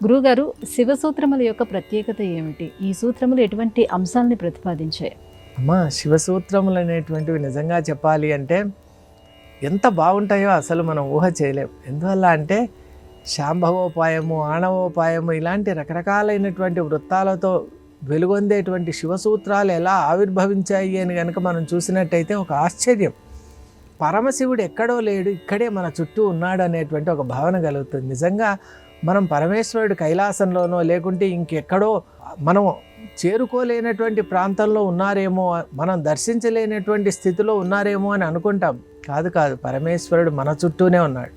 గురువుగారు, శివసూత్రముల యొక్క ప్రత్యేకత ఏమిటి? ఈ సూత్రములు ఎటువంటి అంశాలని ప్రతిపాదించాయి? అమ్మా, శివసూత్రములు అనేటువంటివి నిజంగా చెప్పాలి అంటే ఎంత బాగుంటాయో అసలు మనం ఊహ చేయలేం. ఎందువల్ల అంటే శాంభవోపాయము, ఆణవోపాయము ఇలాంటి రకరకాలైనటువంటి వృత్తాలతో వెలుగొందేటువంటి శివసూత్రాలు ఎలా ఆవిర్భవించాయి అని కనుక మనం చూసినట్టయితే ఒక ఆశ్చర్యం. పరమశివుడు ఎక్కడో లేడు, ఇక్కడే మన చుట్టూ ఉన్నాడు అనేటువంటి ఒక భావన కలుగుతుంది. నిజంగా మనం పరమేశ్వరుడు కైలాసంలోనో లేకుంటే ఇంకెక్కడో మనం చేరుకోలేనటువంటి ప్రాంతంలో ఉన్నారేమో, మనం దర్శించలేనటువంటి స్థితిలో ఉన్నారేమో అని అనుకుంటాం. కాదు, పరమేశ్వరుడు మన చుట్టూనే ఉన్నాడు.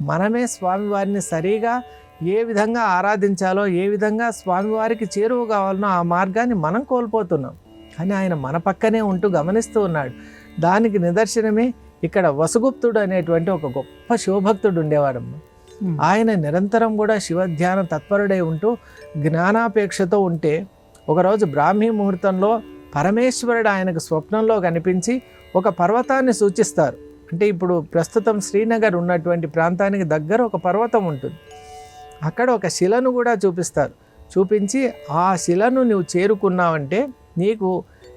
మనమే స్వామివారిని సరిగా ఏ విధంగా ఆరాధించాలో, ఏ విధంగా స్వామివారికి చేరువ కావాలనో ఆ మార్గాన్ని మనం కోల్పోతున్నాం. కానీ ఆయన మన పక్కనే ఉంటూ గమనిస్తూ ఉన్నాడు. దానికి నిదర్శనమే ఇక్కడ వసుగుప్తుడు అనేటువంటి ఒక గొప్ప శివభక్తుడు ఉండేవాడమ్మ. ఆయన నిరంతరం కూడా శివధ్యాన తత్పరుడై ఉంటూ జ్ఞానాపేక్షతో ఉంటే ఒకరోజు బ్రాహ్మీ ముహూర్తంలో పరమేశ్వరుడు ఆయనకు స్వప్నంలో కనిపించి ఒక పర్వతాన్ని సూచిస్తారు. అంటే ఇప్పుడు ప్రస్తుతం శ్రీనగర్ ఉన్నటువంటి ప్రాంతానికి దగ్గర ఒక పర్వతం ఉంటుంది. అక్కడ ఒక శిలను కూడా చూపిస్తారు. చూపించి ఆ శిలను నువ్వు చేరుకున్నావంటే నీకు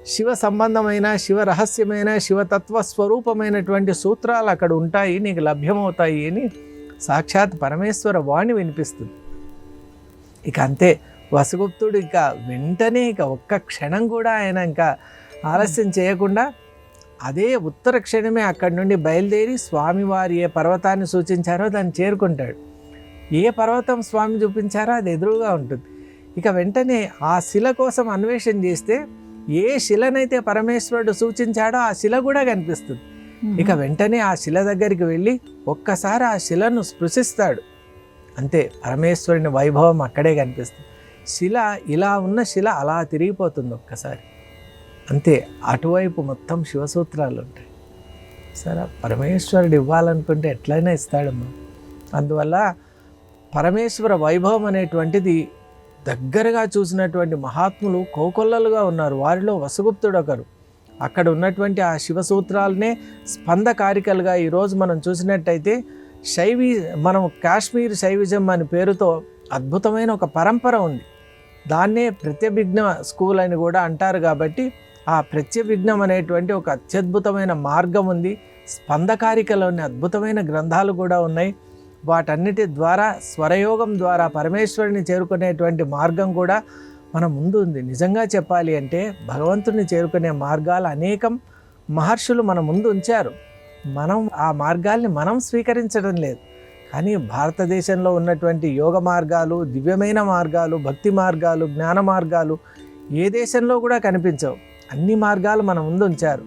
శివ సంబంధమైన, శివ రహస్యమైన, శివతత్వ స్వరూపమైనటువంటి సూత్రాలు అక్కడ ఉంటాయి, నీకు లభ్యమవుతాయి అని సాక్షాత్ పరమేశ్వర వాణి వినిపిస్తుంది. ఇక అంతే, వసుగుప్తుడు ఇక వెంటనే ఒక్క క్షణం కూడా ఆయన ఇంకా ఆలస్యం చేయకుండా అదే ఉత్తర క్షణమే అక్కడి నుండి బయలుదేరి స్వామివారి ఏ పర్వతాన్ని సూచించారో దాన్ని చేరుకుంటాడు. ఏ పర్వతం స్వామి చూపించారో అది ఎదురుగా ఉంటుంది. ఇక వెంటనే ఆ శిల కోసం అన్వేషణ చేస్తే ఏ శిలనైతే పరమేశ్వరుడు సూచించాడో ఆ శిల కూడా కనిపిస్తుంది. ఇక వెంటనే ఆ శిల దగ్గరికి వెళ్ళి ఒక్కసారి ఆ శిలను స్పృశిస్తాడు. అంతే, పరమేశ్వరుని వైభవం అక్కడే కనిపిస్తుంది. శిల ఇలా ఉన్న శిల అలా తిరిగిపోతుంది ఒక్కసారి. అంతే, అటువైపు మొత్తం శివసూత్రాలు ఉంటాయి. సరే, పరమేశ్వరుడు ఇవ్వాలనుకుంటే ఎట్లయినా ఇస్తాడమ్మా. అందువల్ల పరమేశ్వర వైభవం అనేటువంటిది దగ్గరగా చూసినటువంటి మహాత్ములు కోకొల్లలుగా ఉన్నారు. వారిలో వసుగుప్తుడు ఒకరు. అక్కడ ఉన్నటువంటి ఆ శివసూత్రాలనే స్పందకారికలుగా ఈరోజు మనం చూసినట్టయితే మనం కాశ్మీర్ శైవిజం అనే పేరుతో అద్భుతమైన ఒక పరంపర ఉంది. దాన్నే ప్రత్యభిజ్ఞ స్కూల్ అని కూడా అంటారు. కాబట్టి ఆ ప్రత్యభిజ్ఞం అనేటువంటి ఒక అత్యద్భుతమైన మార్గం ఉంది. స్పందకారికలోని అద్భుతమైన గ్రంథాలు కూడా ఉన్నాయి. వాటన్నిటి ద్వారా స్వరయోగం ద్వారా పరమేశ్వరుని చేరుకునేటువంటి మార్గం కూడా మన ముందు ఉంది. నిజంగా చెప్పాలి అంటే భగవంతుని చేరుకునే మార్గాలు అనేకం మహర్షులు మన ముందు ఉంచారు. మనం ఆ మార్గాల్ని మనం స్వీకరించడం లేదు. కానీ భారతదేశంలో ఉన్నటువంటి యోగ మార్గాలు, దివ్యమైన మార్గాలు, భక్తి మార్గాలు, జ్ఞాన మార్గాలు ఏ దేశంలో కూడా కనిపించవు. అన్ని మార్గాలు మన ముందు ఉంచారు.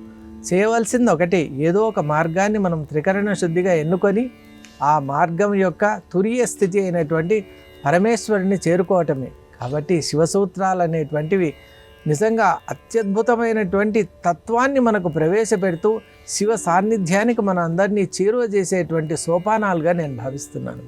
చేయవలసింది ఒకటి, ఏదో ఒక మార్గాన్ని మనం త్రికరణ శుద్ధిగా ఎన్నుకొని ఆ మార్గం యొక్క తురియ స్థితి అయినటువంటి పరమేశ్వరుని చేరుకోవటమే. కాబట్టి శివసూత్రాలు అనేటువంటివి నిజంగా అత్యద్భుతమైనటువంటి తత్వాన్ని మనకు ప్రవేశపెడుతూ శివ సాన్నిధ్యానికి మన అందరినీ చేరువ చేసేటువంటి సోపానాలుగా నేను భావిస్తున్నాను.